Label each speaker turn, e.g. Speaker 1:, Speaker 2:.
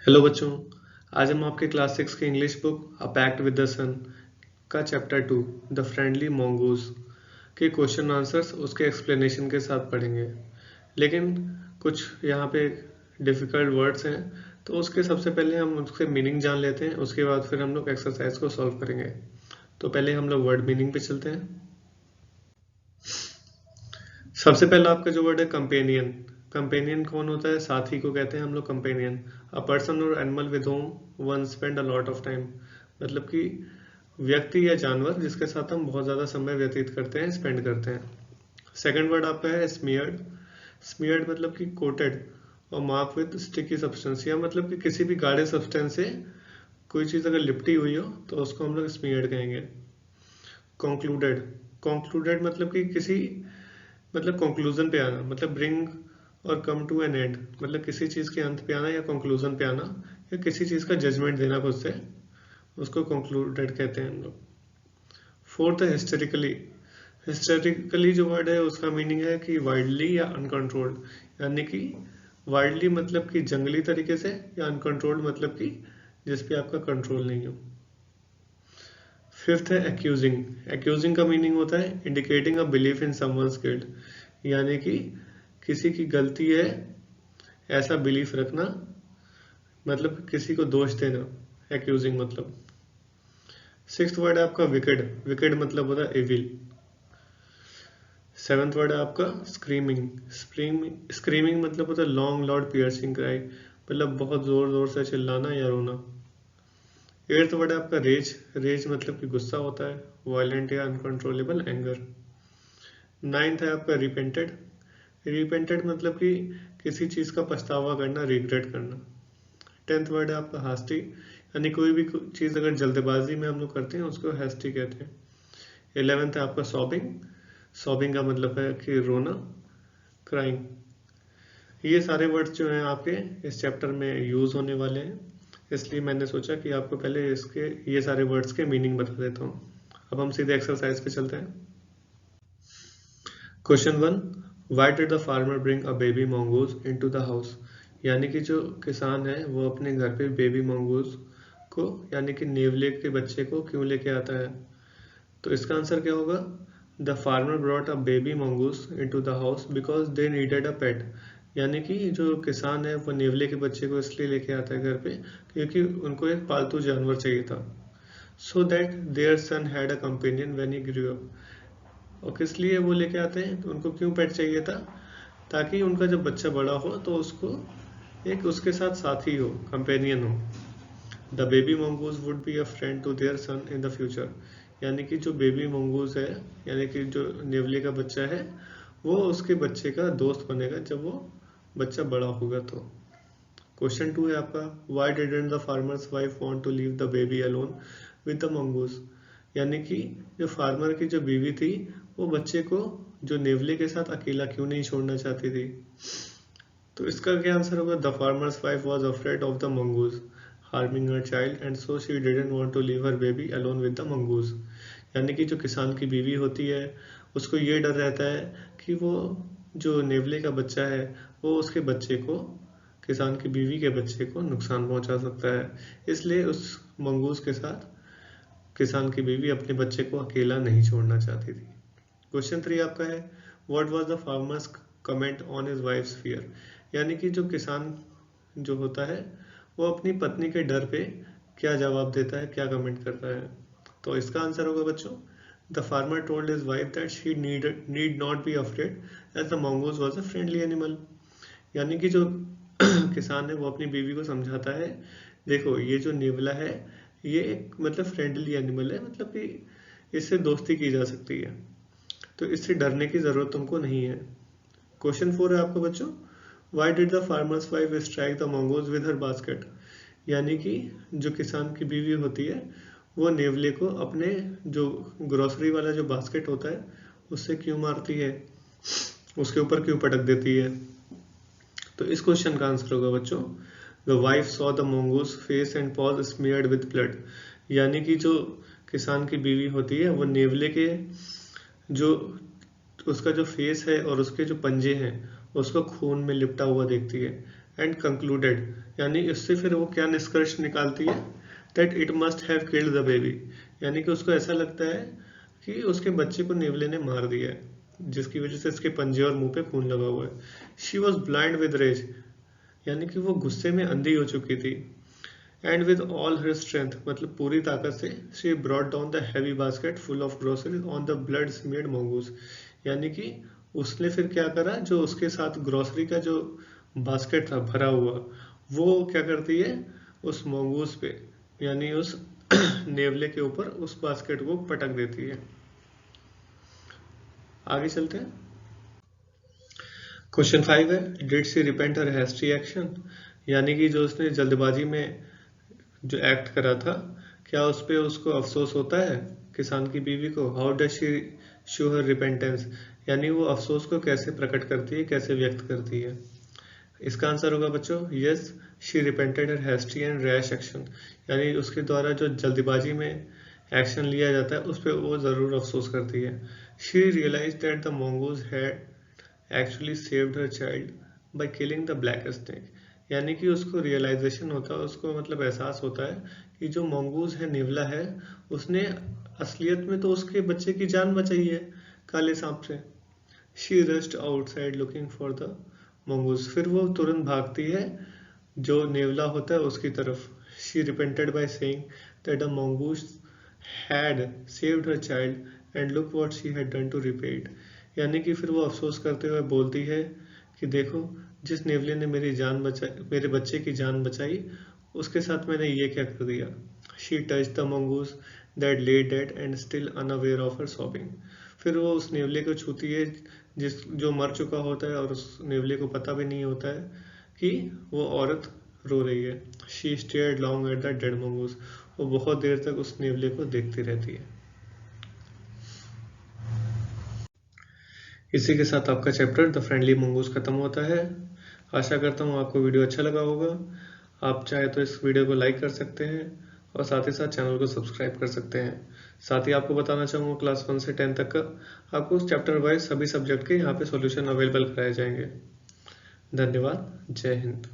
Speaker 1: Hello बच्चों। आज हम आपके क्लास 6 की English book a pact with the sun का चैप्टर 2 द फ्रेंडली mongoose के क्वेश्चन आंसर्स उसके एक्सप्लेनेशन के साथ पढ़ेंगे। लेकिन कुछ यहाँ पे डिफ़िकल्ट वर्ड्स हैं, तो उसके सबसे पहले हम उसके मीनिंग जान लेते हैं। उसके बाद फिर हम लोग एक्सरसाइज को सॉल्व करेंगे। तो पहले हम लोग वर्ड मीनिंग पे चलते हैं। सबसे पहला आपका जो वर्ड है कंपेनियन। कंपेनियन कौन होता है? साथी को कहते हैं हम लोग कंपेनियन। अ पर्सन और animal with home one spend a lot of time, मतलब कि व्यक्ति या जानवर जिसके साथ हम बहुत ज़्यादा समय व्यतीत करते हैं, स्पेंड करते हैं। सेकंड वर्ड आपका है स्मियर्ड। स्मियर्ड मतलब कि कोटेड और मार्क विद स्टिकी सब्सटेंस, या मतलब कि किसी भी गाढ़े सब्सटेंस से कोई चीज़ अगर लिपटी हुई हो तो उसको हम लोग स्मियर्ड कहेंगे। कंक्लूडेड। कंक्लूडेड मतलब कि किसी मतलब कंक्लूजन पे आना, मतलब ब्रिंग और कम टू एन एंड, मतलब किसी चीज़ के अंत पे आना या कंक्लूजन पे आना, या किसी चीज़ का जजमेंट देना खुद से, उसको कंक्लूडेड कहते हैं हम लोग। फोर्थ है हिस्टेरिकली। हिस्टेरिकली जो वर्ड है उसका मीनिंग है कि वाइल्डली या अनकंट्रोल्ड, यानी कि वाइल्डली मतलब कि जंगली तरीके से, या अनकंट्रोल्ड मतलब कि जिस पे आपका कंट्रोल नहीं हो। फिफ्थ है एक्यूजिंग। एक्यूजिंग का मीनिंग होता है indicating a belief in someone's guilt, यानी कि किसी की गलती है ऐसा बिलीफ रखना, मतलब किसी को दोष देना, एक्यूजिंग मतलब। सिक्स्थ वर्ड है आपका विकेड। विकेड मतलब होता है एविल। सेवंथ वर्ड है आपका स्क्रीमिंग। स्क्रीमिंग मतलब होता है लॉन्ग लाउड पियर्सिंग क्राई, मतलब बहुत जोर जोर से चिल्लाना या रोना। एट्थ वर्ड है आपका रेज। रेज मतलब कि गुस्सा होता है, वायलेंट या अनकंट्रोलेबल एंगर। नाइन्थ है आपका रिपेंटेड। रिपेंटेड मतलब कि किसी चीज़ का पछतावा करना, रिग्रेट करना। टेंथ वर्ड है आपका हास्टी, यानी कोई भी चीज़ अगर जल्दबाजी में हम लोग करते हैं उसको हास्टी कहते हैं। 11th है आपका सॉबिंग। सॉबिंग का मतलब है कि रोना, क्राइंग। ये सारे वर्ड्स जो हैं आपके इस चैप्टर में यूज़ होने वाले हैं, इसलिए मैंने सोचा कि आपको पहले इसके ये सारे वर्ड्स के मीनिंग बता देता हूँ। अब हम सीधे एक्सरसाइज पे चलते हैं। Question 1, Y did the farmer bring a baby mongoose into the house, यानी कि जो किसान है वो अपने घर पे बेबी मंगूज को, यानी कि नेवले के बच्चे को क्यों लेके आता है? तो इसका आंसर क्या होगा? The farmer brought a baby mongoose into the house because they needed a pet, यानी कि जो किसान है वो नेवले के बच्चे को इसलिए लेके आता है घर पे क्योंकि उनको एक पालतू जानवर चाहिए था। So that their son had a companion when he grew up. और किस लिए वो लेके आते हैं, तो उनको क्यों पेट चाहिए था? ताकि उनका जब बच्चा बड़ा हो तो उसको एक उसके साथ साथी हो, कंपेनियन हो। The baby mongoose would be a friend to their son in the future, यानी कि जो बेबी मंगूज है, यानी कि जो नेवले का बच्चा है, वो उसके बच्चे का दोस्त बनेगा जब वो बच्चा बड़ा होगा। तो क्वेश्चन 2 है आपका, why didn't the farmer's wife want to leave the baby alone with the mongoose, यानी कि जो फार्मर की जो बीवी थी वो बच्चे को जो नेवले के साथ अकेला क्यों नहीं छोड़ना चाहती थी? तो इसका क्या आंसर होगा? The farmer's wife was afraid of the mongoose harming her child and so she didn't want to leave her baby alone with the mongoose, यानी कि जो किसान की बीवी होती है उसको ये डर रहता है कि वो जो नेवले का बच्चा है वो उसके बच्चे को, किसान की बीवी के बच्चे को नुकसान पहुंचा सकता है, इसलिए उस मंगूज के साथ किसान की बीवी अपने बच्चे को अकेला नहीं छोड़ना चाहती थी। क्वेश्चन 3 आपका है, what was the farmers comment on his wives fear, यानी कि जो किसान जो होता है वो अपनी पत्नी के डर पे क्या जवाब देता है, क्या कमेंट करता है? तो इसका आंसर होगा बच्चों, the farmer told his wife that she need not be afraid as the mongoose was a friendly animal, यानी कि जो किसान है वो अपनी बीवी को समझाता है, देखो ये जो नेवला है ये एक मतलब फ्रेंडली एनिमल है, मतलब कि इससे दोस्ती की जा सकती है, तो इससे डरने की जरूरत तुमको नहीं है। क्वेश्चन 4 है आपका बच्चों, why did the farmer's wife strike the mongoose with her basket, यानी कि जो किसान की बीवी होती है वो नेवले को अपने जो ग्रोसरी वाला जो बास्केट होता है उससे क्यों मारती है, उसके ऊपर क्यों पटक देती है? तो इस क्वेश्चन का आंसर होगा बच्चों, the wife saw the mongoose face and pause smeared with blood, यानी कि जो किसान की बीवी होती है वो नेवले के जो उसका जो फेस है और उसके जो पंजे हैं उसको खून में लिपटा हुआ देखती है। एंड कंक्लूडेड, यानी इससे फिर वो क्या निष्कर्ष निकालती है, that it must have killed the baby, यानी कि उसको ऐसा लगता है कि उसके बच्चे को नेवले ने मार दिया है, जिसकी वजह से इसके पंजे और मुंह पे खून लगा हुआ है। She was blind with rage, यानी कि वो गुस्से में अंधी हो चुकी थी। And with all her strength, मतलब पूरी ताकत से, she brought down the heavy basket full of groceries on the blood smeared mongoose, यानी कि उसने फिर क्या करा, जो उसके साथ ग्रोसरी का जो बास्केट था भरा हुआ, वो क्या करती है उस मंगूस पे, यानी उस नेवले के ऊपर उस बास्केट को पटक देती है। आगे चलते हैं। क्वेश्चन 5 है, did she repent her hasty action, यानी कि जो उसने जल्दबाजी में जो एक्ट करा था, क्या उस पे उसको अफसोस होता है किसान की बीवी को। How does she show her repentance, यानी वो अफसोस को कैसे प्रकट करती है, कैसे व्यक्त करती है। इसका आंसर होगा बच्चों, yes, she repented her hasty and rash action, यानी उसके द्वारा जो जल्दबाजी में एक्शन लिया जाता है उस पर वो ज़रूर अफसोस करती है। She realise that the mongoose had actually saved her child by killing the black snake, यानी कि उसको रियलाइजेशन होता है, उसको मतलब एहसास होता है कि जो मंगूज है, नेवला है, उसने असलियत में तो उसके बच्चे की जान बचाई है काले सांप से। She rushed outside looking for the mongoose, फिर वो तुरंत भागती है जो नेवला होता है उसकी तरफ। She repented by saying that the mongoose had saved her child and look what she had done to repay it, यानी कि फिर वो अफसोस करते हुए बोलती है कि देखो, जिस नेवले ने मेरी जान बचाई, मेरे बच्चे की जान बचाई, उसके साथ मैंने ये क्या कर दिया। She touch the mongoose that ले dead and still unaware of her sobbing, फिर वो उस नेवले को छूती है जो मर चुका होता है और उस नेवले को पता भी नहीं होता है कि वो औरत रो रही है। She stared long at the dead mongoose, वो बहुत देर तक उस नेवले को देखती रहती है। इसी के साथ आपका चैप्टर द फ्रेंडली मंगूस खत्म होता है। आशा करता हूँ आपको वीडियो अच्छा लगा होगा। आप चाहे तो इस वीडियो को लाइक कर सकते हैं और साथ ही साथ चैनल को सब्सक्राइब कर सकते हैं। साथ ही आपको बताना चाहूँगा क्लास 1 से 10 तक का आपको चैप्टर वाइज सभी सब्जेक्ट के यहाँ पे सॉल्यूशन अवेलेबल कराए जाएंगे। धन्यवाद। जय हिंद।